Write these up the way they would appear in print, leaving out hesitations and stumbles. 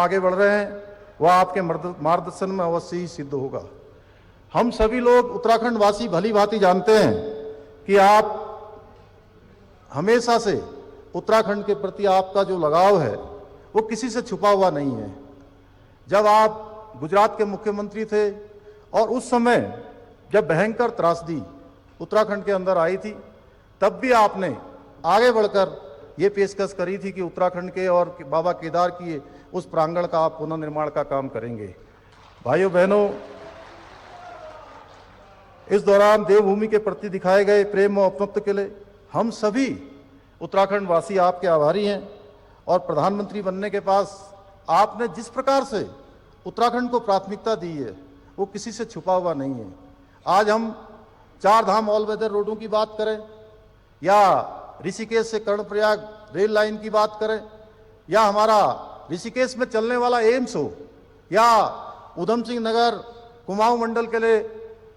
आगे बढ़ रहे हैं वह आपके मार्गदर्शन में अवश्य ही सिद्ध होगा। हम सभी लोग उत्तराखंड वासी भली भांति जानते हैं कि आप हमेशा से उत्तराखंड के प्रति आपका जो लगाव है वो किसी से छुपा हुआ नहीं है। जब आप गुजरात के मुख्यमंत्री थे और उस समय जब भयंकर त्रासदी उत्तराखंड के अंदर आई थी, तब भी आपने आगे बढ़कर ये पेशकश करी थी कि उत्तराखंड के और बाबा केदार की उस प्रांगण का आप पुनर्निर्माण का काम करेंगे। भाइयों बहनों, इस दौरान देवभूमि के प्रति दिखाए गए प्रेम और अपनत्व के लिए हम सभी उत्तराखंड वासी आपके आभारी हैं। और प्रधानमंत्री बनने के पास आपने जिस प्रकार से उत्तराखंड को प्राथमिकता दी है वो किसी से छुपा हुआ नहीं है। आज हम 4 धाम ऑल वेदर रोडों की बात करें या ऋषिकेश से कर्णप्रयाग रेल लाइन की बात करें या हमारा ऋषिकेश में चलने वाला एम्स हो या उधम सिंह नगर कुमाऊं मंडल के लिए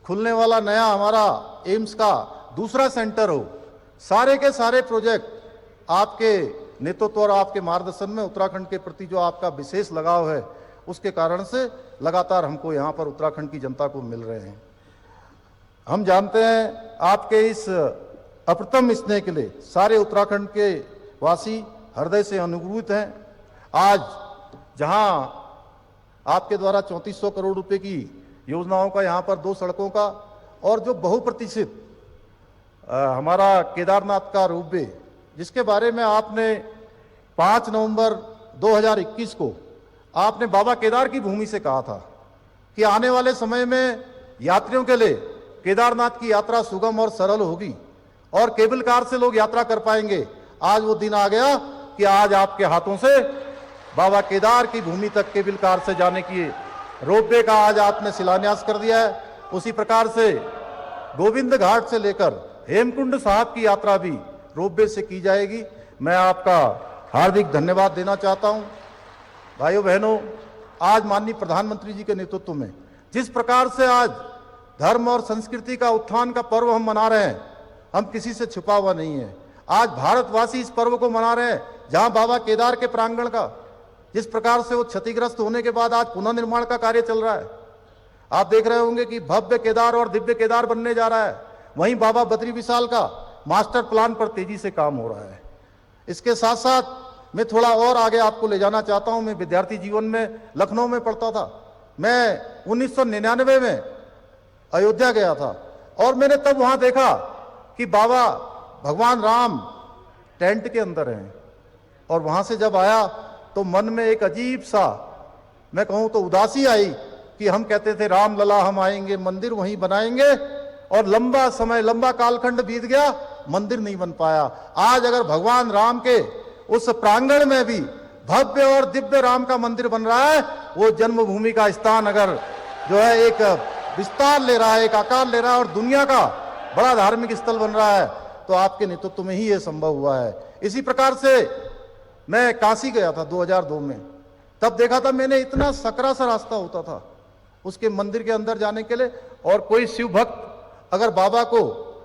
खुलने वाला नया हमारा एम्स का दूसरा सेंटर हो, सारे के सारे प्रोजेक्ट आपके नेतृत्व और आपके मार्गदर्शन में उत्तराखंड के प्रति जो आपका विशेष लगाव है उसके कारण से लगातार हमको यहाँ पर उत्तराखंड की जनता को मिल रहे हैं। हम जानते हैं आपके इस अप्रतिम स्नेह के लिए सारे उत्तराखंड के वासी हृदय से अनुभूत हैं। आज जहां आपके द्वारा 3400 करोड़ रुपए की योजनाओं का यहाँ पर 2 सड़कों का और जो बहुप्रतीक्षित हमारा केदारनाथ का रोपवे, जिसके बारे में आपने 5 नवंबर 2021 को आपने बाबा केदार की भूमि से कहा था कि आने वाले समय में यात्रियों के लिए केदारनाथ की यात्रा सुगम और सरल होगी और केबल कार से लोग यात्रा कर पाएंगे। आज वो दिन आ गया कि आज आपके हाथों से बाबा केदार की भूमि तक केबल कार से जाने की रोपवे का आज आपने शिलान्यास कर दिया है। उसी प्रकार से गोविंद घाट से लेकर हेमकुंड साहब की यात्रा भी रोपवे से की जाएगी। मैं आपका हार्दिक धन्यवाद देना चाहता हूं। भाइयों बहनों, आज माननीय प्रधानमंत्री जी के नेतृत्व में जिस प्रकार से आज धर्म और संस्कृति का उत्थान का पर्व हम मना रहे हैं, हम किसी से छुपा हुआ नहीं है। आज भारतवासी इस पर्व को मना रहे हैं जहां बाबा केदार के प्रांगण का जिस प्रकार से वो क्षतिग्रस्त होने के बाद आज पुनर्निर्माण का कार्य चल रहा है। आप देख रहे होंगे कि भव्य केदार और दिव्य केदार बनने जा रहा है। वहीं बाबा बद्री विशाल का मास्टर प्लान पर तेजी से काम हो रहा है। इसके साथ साथ मैं थोड़ा और आगे आपको ले जाना चाहता हूं। मैं विद्यार्थी जीवन में लखनऊ में पढ़ता था। मैं 1999 में अयोध्या गया था और मैंने तब वहां देखा कि बाबा भगवान राम टेंट के अंदर हैं और वहां से जब आया तो मन में एक अजीब सा, मैं कहूं तो उदासी आई कि हम कहते थे राम लला हम आएंगे, मंदिर वहीं बनाएंगे, और लंबा समय लंबा कालखंड बीत गया, मंदिर नहीं बन पाया। आज अगर भगवान राम के उस प्रांगण में भी भव्य और दिव्य राम का मंदिर बन रहा है, वो जन्मभूमि का स्थान अगर जो है एक विस्तार ले रहा है, एक आकार ले रहा है और दुनिया का बड़ा धार्मिक स्थल बन रहा है, तो आपके नेतृत्व में ही ये संभव हुआ है। इसी प्रकार से मैं काशी गया था 2002 में। तब देखा था मैंने इतना सकरा सा रास्ता होता था उसके मंदिर के अंदर जाने के लिए, और कोई शिव भक्त अगर बाबा को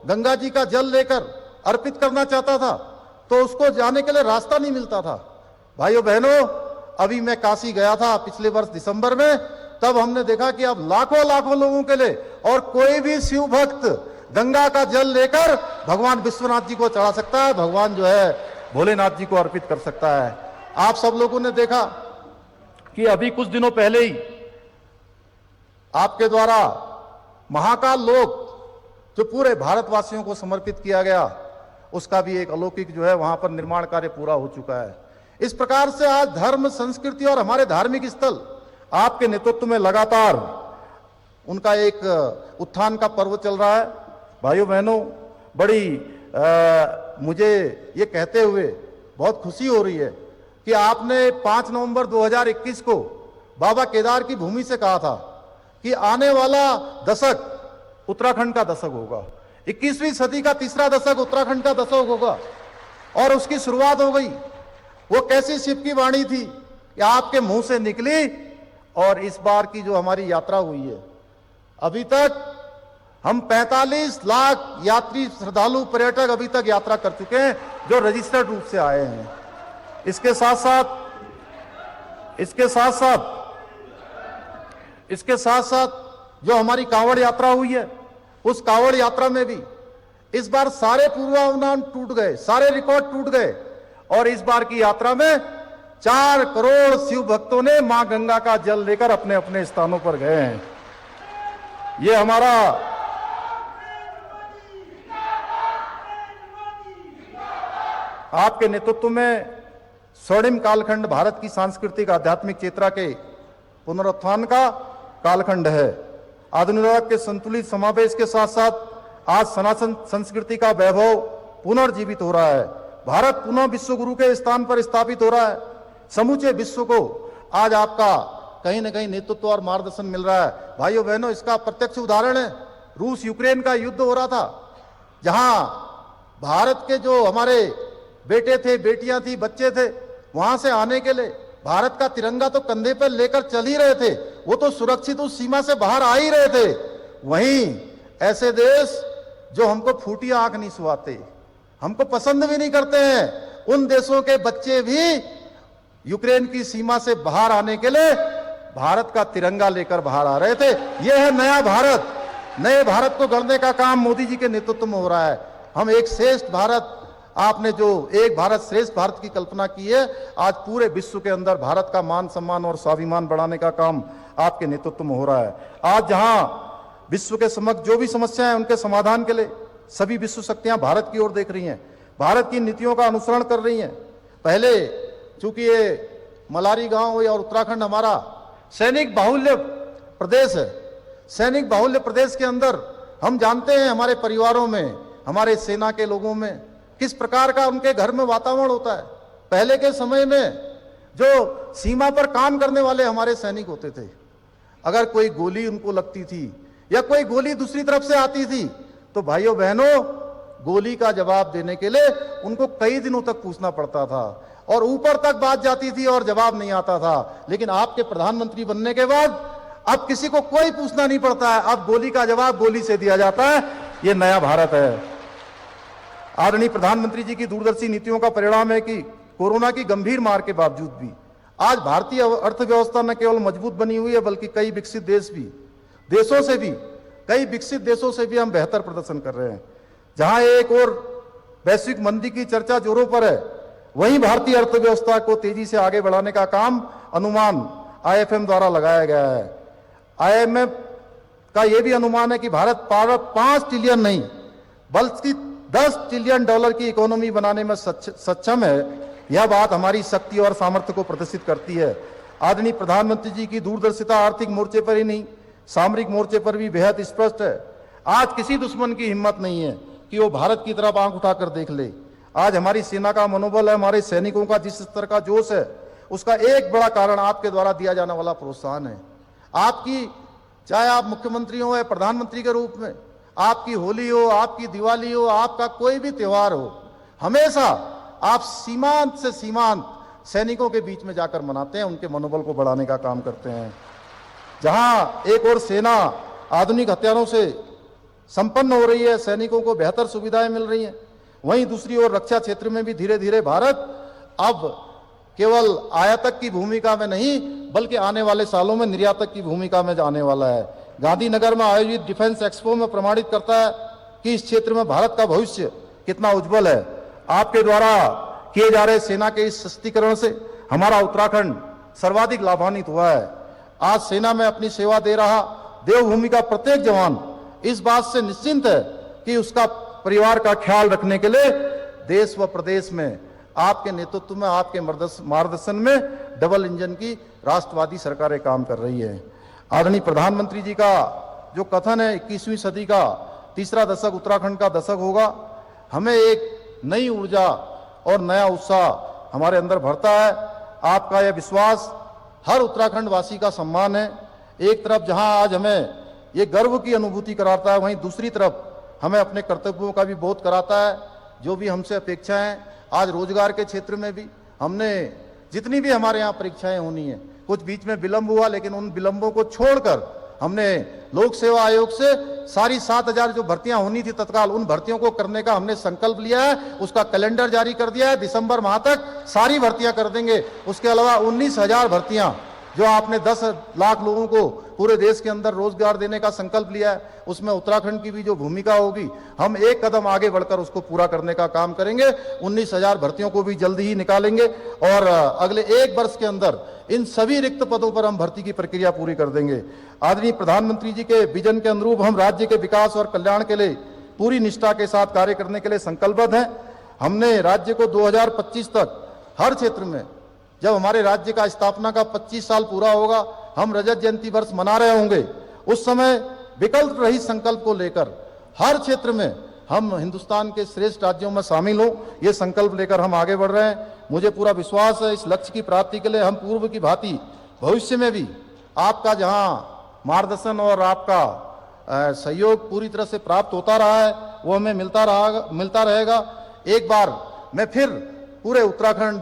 गंगा जी का जल लेकर अर्पित करना चाहता था तो उसको जाने के लिए रास्ता नहीं मिलता था। भाइयों बहनों, अभी मैं काशी गया था पिछले वर्ष दिसंबर में, तब हमने देखा कि अब लाखों लाखों लोगों के लिए और कोई भी शिव भक्त गंगा का जल लेकर भगवान विश्वनाथ जी को चढ़ा सकता है, भगवान जो है भोलेनाथ जी को अर्पित कर सकता है। आप सब लोगों ने देखा कि अभी कुछ दिनों पहले ही आपके द्वारा महाकाल लोक जो पूरे भारतवासियों को समर्पित किया गया, उसका भी एक अलौकिक जो है वहां पर निर्माण कार्य पूरा हो चुका है। इस प्रकार से आज धर्म, संस्कृति और हमारे धार्मिक स्थल आपके नेतृत्व में लगातार उनका एक उत्थान का पर्व चल रहा है। भाइयों बहनों, बड़ी मुझे ये कहते हुए बहुत खुशी हो रही है कि आपने 5 नवंबर 2021 को बाबा केदार की भूमि से कहा था कि आने वाला दशक उत्तराखंड का दशक होगा, 21वीं सदी का तीसरा दशक उत्तराखंड का दशक होगा, और उसकी शुरुआत हो गई। वो कैसी शिव की वाणी थी कि आपके मुंह से निकली, और इस बार की जो हमारी यात्रा हुई है, अभी तक हम 45 लाख यात्री, श्रद्धालु, पर्यटक अभी तक यात्रा कर चुके हैं जो रजिस्टर्ड रूप से आए हैं। इसके साथ साथ इसके साथ साथ जो हमारी कांवड़ यात्रा हुई है, उस कांवड़ यात्रा में भी इस बार सारे पूर्वानुमान टूट गए, सारे रिकॉर्ड टूट गए और इस बार की यात्रा में 4 करोड़ शिव भक्तों ने मां गंगा का जल लेकर अपने अपने स्थानों पर गए हैं। ये हमारा आपके नेतृत्व में स्वर्णिम कालखंड भारत की सांस्कृतिक आध्यात्मिक चेतना के पुनरुत्थान का कालखंड है। आधुनिकता के संतुलित समावेश के साथ साथ आज सनातन संस्कृति का वैभव पुनर्जीवित हो रहा है। भारत पुनः विश्व गुरु के स्थान पर स्थापित हो रहा है। समूचे विश्व को आज आपका कहीं न कहीं नेतृत्व और मार्गदर्शन मिल रहा है। भाइयों बहनों, इसका प्रत्यक्ष उदाहरण है रूस यूक्रेन का युद्ध हो रहा था, जहां भारत के जो हमारे बेटे थे, बेटियां थी, बच्चे थे, वहां से आने के लिए भारत का तिरंगा तो कंधे पर लेकर चल ही रहे थे, वो तो सुरक्षित उस सीमा से बाहर आ ही रहे थे। वहीं ऐसे देश जो हमको फूटी आंख नहीं सुहाते, हमको पसंद भी नहीं करते हैं, उन देशों के बच्चे भी यूक्रेन की सीमा से बाहर आने के लिए भारत का तिरंगा लेकर बाहर आ रहे थे। यह है नया भारत। नए भारत को गढ़ने का काम मोदी जी के नेतृत्व में हो रहा है। हम एक श्रेष्ठ भारत, आपने जो एक भारत श्रेष्ठ भारत की कल्पना की है, आज पूरे विश्व के अंदर भारत का मान सम्मान और स्वाभिमान बढ़ाने का काम आपके नेतृत्व में हो रहा है। आज जहां विश्व के समक्ष जो भी समस्याएं हैं, उनके समाधान के लिए सभी विश्व शक्तियां भारत की ओर देख रही हैं, भारत की नीतियों का अनुसरण कर रही हैं। पहले चूंकि ये मलारी गांव और उत्तराखंड हमारा सैनिक बाहुल्य प्रदेश है, सैनिक बाहुल्य प्रदेश के अंदर हम जानते हैं हमारे परिवारों में, हमारे सेना के लोगों में किस प्रकार का उनके घर में वातावरण होता है। पहले के समय में जो सीमा पर काम करने वाले हमारे सैनिक होते थे, अगर कोई गोली उनको लगती थी या कोई गोली दूसरी तरफ से आती थी, तो भाइयों बहनों, गोली का जवाब देने के लिए उनको कई दिनों तक पूछना पड़ता था और ऊपर तक बात जाती थी और जवाब नहीं आता था। लेकिन आपके प्रधानमंत्री बनने के बाद अब किसी को कोई पूछना नहीं पड़ता है, अब गोली का जवाब गोली से दिया जाता है। ये नया भारत है। आदरणीय प्रधानमंत्री जी की दूरदर्शी नीतियों का परिणाम है कि कोरोना की गंभीर मार के बावजूद भी आज भारतीय अर्थव्यवस्था न केवल मजबूत बनी हुई है, बल्कि कई विकसित देशों से भी हम बेहतर प्रदर्शन कर रहे हैं। जहां एक और वैश्विक मंदी की चर्चा जोरों पर है, वहीं भारतीय अर्थव्यवस्था को तेजी से आगे बढ़ाने का काम अनुमान IMF द्वारा लगाया गया है। IMF का यह भी अनुमान है कि भारत 5 ट्रिलियन नहीं बल्कि $10 ट्रिलियन की इकोनॉमी बनाने में सक्षम है। यह बात हमारी शक्ति और सामर्थ्य को प्रदर्शित करती है। आदरणीय प्रधानमंत्री जी की दूरदर्शिता आर्थिक मोर्चे पर ही नहीं, सामरिक मोर्चे पर भी बेहद स्पष्ट है। आज किसी दुश्मन की हिम्मत नहीं है कि वो भारत की तरफ आंख उठाकर देख ले। आज हमारी सेना का मनोबल है, हमारे सैनिकों का जिस स्तर का जोश है, उसका एक बड़ा कारण आपके द्वारा दिया जाने वाला प्रोत्साहन है। आपकी, चाहे आप मुख्यमंत्री हो या प्रधानमंत्री के रूप में, आपकी होली हो, आपकी दिवाली हो, आपका कोई भी त्योहार हो, हमेशा आप सीमांत से सीमांत सैनिकों के बीच में जाकर मनाते हैं, उनके मनोबल को बढ़ाने का काम करते हैं। जहां एक और सेना आधुनिक हथियारों से संपन्न हो रही है, सैनिकों को बेहतर सुविधाएं मिल रही हैं, वहीं दूसरी ओर रक्षा क्षेत्र में भी धीरे धीरे भारत अब केवल आयातक की भूमिका में नहीं, बल्कि आने वाले सालों में निर्यातक की भूमिका में जाने वाला है। गांधीनगर में आयोजित डिफेंस एक्सपो में प्रमाणित करता है कि इस क्षेत्र में भारत का भविष्य कितना उज्जवल है। आपके द्वारा किए जा रहे सेना के इस सशक्तिकरण से हमारा उत्तराखंड सर्वाधिक लाभान्वित हुआ है। आज सेना में अपनी सेवा दे रहा देवभूमि का प्रत्येक जवान इस बात से निश्चिंत है कि उसका परिवार का ख्याल रखने के लिए देश व प्रदेश में आपके नेतृत्व में, आपके मार्गदर्शन में डबल इंजन की राष्ट्रवादी सरकारें काम कर रही है। आदरणीय प्रधानमंत्री जी का जो कथन है 21वीं सदी का तीसरा दशक उत्तराखंड का दशक होगा, हमें एक नई ऊर्जा और नया उत्साह हमारे अंदर भरता है। आपका यह विश्वास हर उत्तराखंड वासी का सम्मान है। एक तरफ जहां आज हमें ये गर्व की अनुभूति कराता है, वहीं दूसरी तरफ हमें अपने कर्तव्यों का भी बोध कराता है। जो भी हमसे अपेक्षाएं, आज रोजगार के क्षेत्र में भी हमने जितनी भी हमारे यहाँ परीक्षाएं होनी है, कुछ बीच में विलंब हुआ, लेकिन उन विलंबों को छोड़कर हमने लोक सेवा आयोग से सारी 7,000 जो भर्तियां होनी थी तत्काल, उन भर्तियों को करने का हमने संकल्प लिया है। उसका कैलेंडर जारी कर दिया है। दिसंबर माह तक सारी भर्तियां कर देंगे। उसके अलावा 19,000 भर्तियां जो आपने 10 लाख लोगों को पूरे देश के अंदर रोजगार देने का संकल्प लिया है, उसमें उत्तराखंड की भी जो भूमिका होगी, हम एक कदम आगे बढ़कर उसको पूरा करने का काम करेंगे। 19,000 भर्तियों को भी जल्दी ही निकालेंगे और अगले 1 वर्ष के अंदर इन सभी रिक्त पदों पर हम भर्ती की प्रक्रिया पूरी कर देंगे। आदरणीय प्रधानमंत्री जी के विजन के अनुरूप हम राज्य के विकास और कल्याण के लिए पूरी निष्ठा के साथ कार्य करने के लिए संकल्पबद्ध हैं। हमने राज्य को 2025 तक हर क्षेत्र में, जब हमारे राज्य का स्थापना का 25 साल पूरा होगा, हम रजत जयंती वर्ष मना रहे होंगे, उस समय विकल्प रहित संकल्प को लेकर हर क्षेत्र में हम हिंदुस्तान के श्रेष्ठ राज्यों में शामिल हों, ये संकल्प लेकर हम आगे बढ़ रहे हैं। मुझे पूरा विश्वास है इस लक्ष्य की प्राप्ति के लिए हम पूर्व की भांति भविष्य में भी आपका जहां मार्गदर्शन और आपका सहयोग पूरी तरह से प्राप्त होता रहा है, वो हमें मिलता रहेगा। एक बार मैं फिर पूरे उत्तराखंड